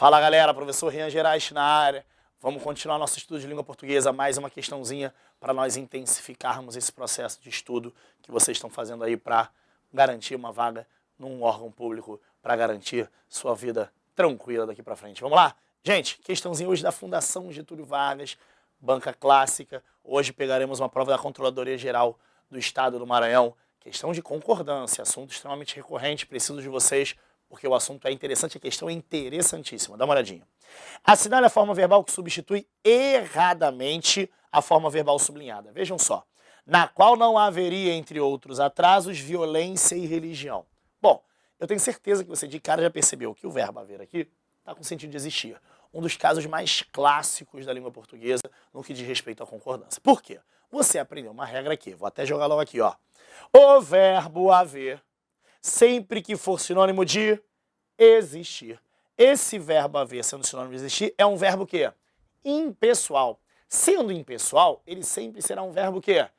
Fala galera, professor Rian Gerais na área. Vamos continuar nosso estudo de língua portuguesa, mais uma questãozinha para nós intensificarmos esse processo de estudo que vocês estão fazendo aí para garantir uma vaga num órgão público, para garantir sua vida tranquila daqui para frente. Vamos lá? Gente, questãozinha hoje da Fundação Getúlio Vargas, banca clássica. Hoje pegaremos uma prova da Controladoria Geral do Estado do Maranhão. Questão de concordância, assunto extremamente recorrente, preciso de vocês, porque o assunto é interessante, a questão é interessantíssima. Dá uma olhadinha. Assinale a forma verbal que substitui erradamente a forma verbal sublinhada. Vejam só. Na qual não haveria, entre outros atrasos, violência e religião. Bom, eu tenho certeza que você de cara já percebeu que o verbo haver aqui está com sentido de existir. Um dos casos mais clássicos da língua portuguesa no que diz respeito à concordância. Por quê? Você aprendeu uma regra aqui, vou até jogar logo aqui, ó. O verbo haver, sempre que for sinônimo de existir. Esse verbo haver sendo sinônimo de existir é um verbo que é impessoal. Sendo impessoal, ele sempre será um verbo que é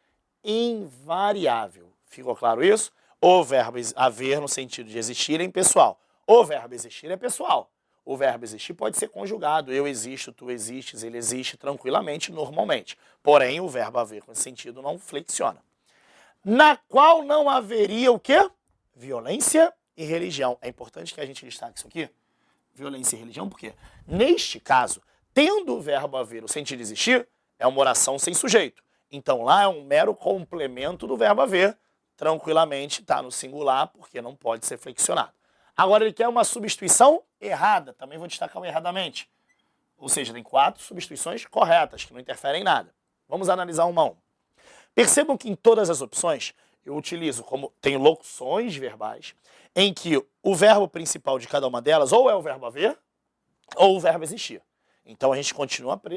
invariável. Ficou claro isso? O verbo haver no sentido de existir é impessoal. O verbo existir é pessoal. O verbo existir pode ser conjugado. Eu existo, tu existes, ele existe tranquilamente, normalmente. Porém, o verbo haver com esse sentido não flexiona. Na qual não haveria o quê? Violência e religião. É importante que a gente destaque isso aqui. Violência e religião, porque neste caso, tendo o verbo haver o sentido de existir, é uma oração sem sujeito. Então lá é um mero complemento do verbo haver. Tranquilamente está no singular, porque não pode ser flexionado. Agora ele quer uma substituição errada, também vou destacar o erradamente. Ou seja, tem 4 substituições corretas, que não interferem em nada. Vamos analisar uma a uma. Percebam que em todas as opções eu utilizo como tenho locuções verbais, em que o verbo principal de cada uma delas ou é o verbo haver ou o verbo existir. Então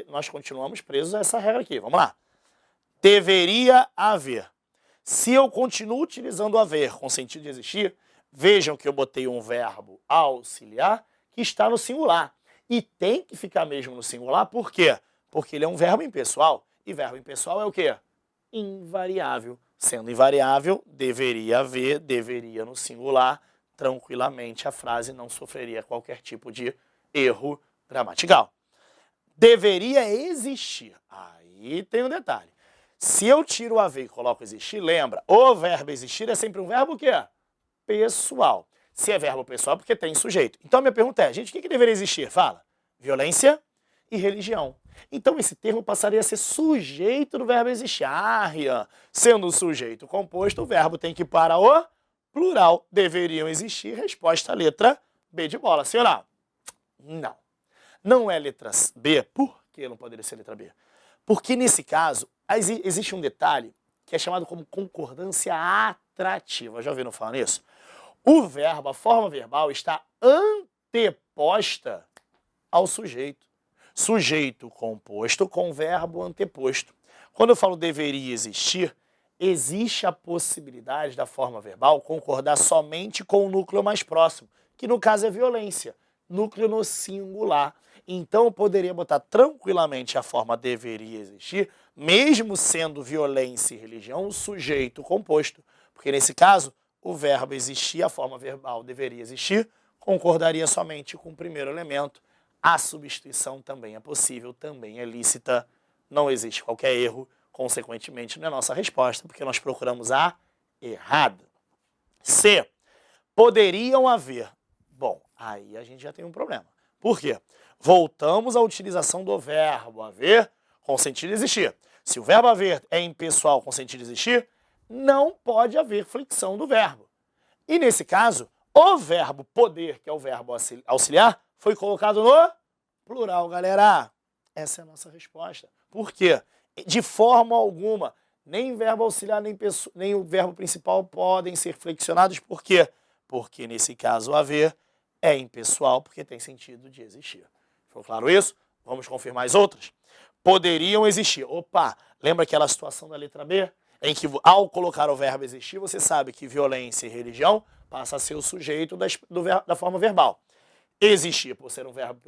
nós continuamos presos a essa regra aqui. Vamos lá. Deveria haver. Se eu continuo utilizando haver com sentido de existir, vejam que eu botei um verbo auxiliar que está no singular. E tem que ficar mesmo no singular, por quê? Porque ele é um verbo impessoal. E verbo impessoal é o quê? Invariável. Sendo invariável, deveria haver, deveria no singular, tranquilamente a frase não sofreria qualquer tipo de erro gramatical. Deveria existir. Aí tem um detalhe. Se eu tiro o haver e coloco existir, lembra, o verbo existir é sempre um verbo o quê? Pessoal. Se é verbo pessoal, porque tem sujeito. Então, minha pergunta é, gente, o que deveria existir? Fala. Violência e religião. Então, esse termo passaria a ser sujeito do verbo existir. Rian, sendo o sujeito composto, o verbo tem que ir para o plural. Deveriam existir. Resposta, letra B de bola. Sim ou não? Não. Não é letra B. Por que não poderia ser letra B? Porque, nesse caso, existe um detalhe que é chamado como concordância atrativa. Já ouviram falar nisso? O verbo, a forma verbal, está anteposta ao sujeito. Sujeito composto com verbo anteposto. Quando eu falo deveria existir, existe a possibilidade da forma verbal concordar somente com o núcleo mais próximo, que no caso é violência, núcleo no singular. Então eu poderia botar tranquilamente a forma deveria existir, mesmo sendo violência e religião, sujeito composto. Porque nesse caso, o verbo existir, a forma verbal deveria existir, concordaria somente com o primeiro elemento. A substituição também é possível, também é lícita, não existe qualquer erro, consequentemente não é nossa resposta, porque nós procuramos a errada. C. Poderiam haver. Bom, aí a gente já tem um problema. Por quê? Voltamos à utilização do verbo haver com sentido de existir. Se o verbo haver é impessoal com sentido de existir, não pode haver flexão do verbo. E nesse caso, o verbo poder, que é o verbo auxiliar, foi colocado no plural, galera. Essa é a nossa resposta. Por quê? De forma alguma, nem verbo auxiliar, nem o verbo principal podem ser flexionados. Por quê? Porque nesse caso o haver é impessoal, porque tem sentido de existir. Ficou claro isso? Vamos confirmar as outras? Poderiam existir. Opa, lembra aquela situação da letra B? Em que ao colocar o verbo existir, você sabe que violência e religião passa a ser o sujeito da forma verbal. Existir, por ser um verbo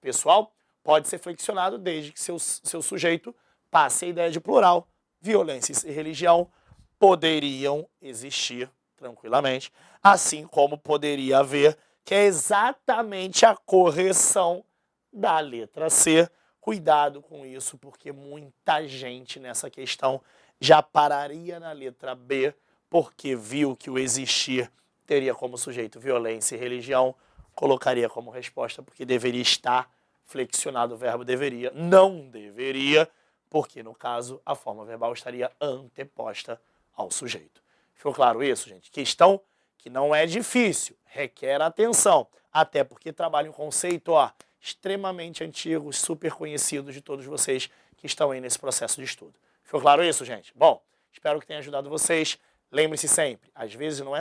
pessoal, pode ser flexionado desde que seu sujeito passe a ideia de plural. Violência e religião poderiam existir tranquilamente, assim como poderia haver que é exatamente a correção da letra C. Cuidado com isso, porque muita gente nessa questão já pararia na letra B, porque viu que o existir teria como sujeito violência e religião, colocaria como resposta porque deveria estar flexionado o verbo deveria, não deveria, porque no caso a forma verbal estaria anteposta ao sujeito. Ficou claro isso, gente? Questão que não é difícil, requer atenção, até porque trabalha um conceito, extremamente antigo, super conhecido de todos vocês que estão aí nesse processo de estudo. Ficou claro isso, gente? Bom, espero que tenha ajudado vocês. Lembre-se sempre, às vezes não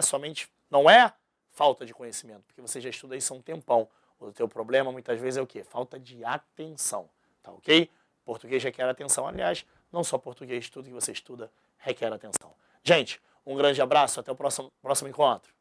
é falta de conhecimento, porque você já estuda isso há um tempão. O teu problema muitas vezes é o quê? Falta de atenção, tá ok? Português requer atenção. Aliás, não só português, tudo que você estuda requer atenção. Gente, um grande abraço, até o próximo encontro.